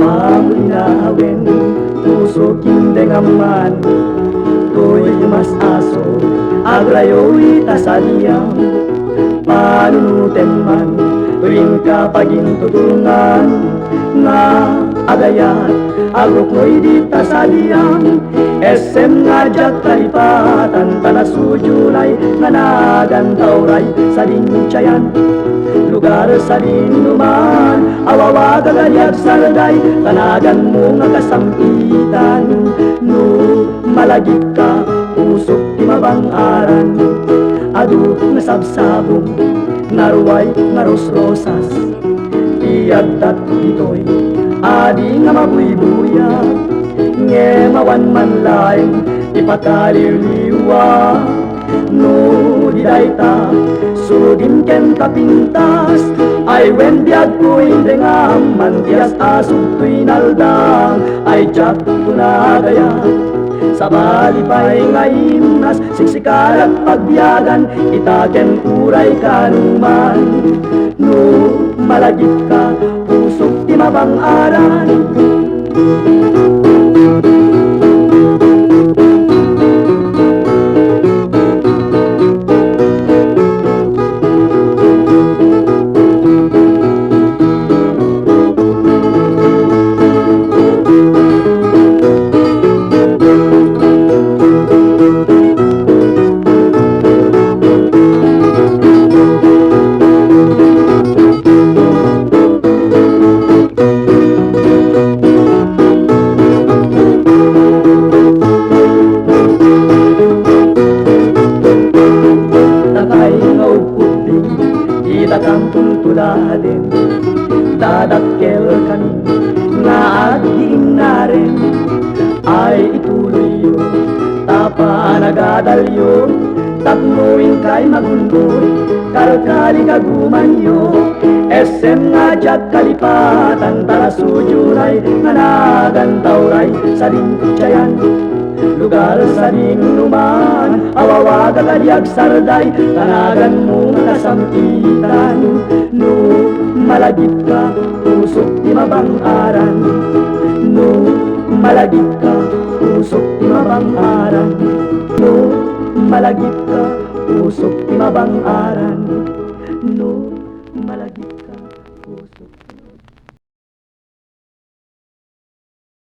Paminawin, puso kindengaman, to'y mas aso, agrayo'y tasaliyang, panunutin man, tuwing kapaging tutungan, nga agayat, agrok mo'y di tasaliyang, SM nga diyat kalipatan, tanasujulay, nga nagantauray, sa dinsyayan. Lugar sa dinuman, awawa gagalyag sarday, tanagan mo nga kasampitan. No malagip ka, usok ti mabangaran, aduk nga sabsabong, naruway nga rosrosas, tiyagtat ditoy, adi nga mabuybuya, nge mawan man laing, ipakaliliwa. No didayta, sugin ken kapintas, ay wen biag ko'y dengam, mantias asog to'y naldang, ay jak tunagaya. Sa balipay nga imnas, siksikal at pagbiyagan, itaken uray kanuman. No malagip ka, pusok ti mabangaran. Itakang tuntuladen, dadakkel kami nga aging na rin, ay ituloy yun, tapa nagadalyo, tapnuin kay magundoy, kalkali kagumanyo, SM nga diyag kalipatan, tarasujuray, nga nagantauray, sa dinsyayan. Lugar sa dinuman, awawa gagalyag sarday, tanagan mo nga kasampitan. No malagip ka, pusok ti mabangaran. No malagip ka, pusok ti mabangaran. No malagip ka, pusok ti mabangaran.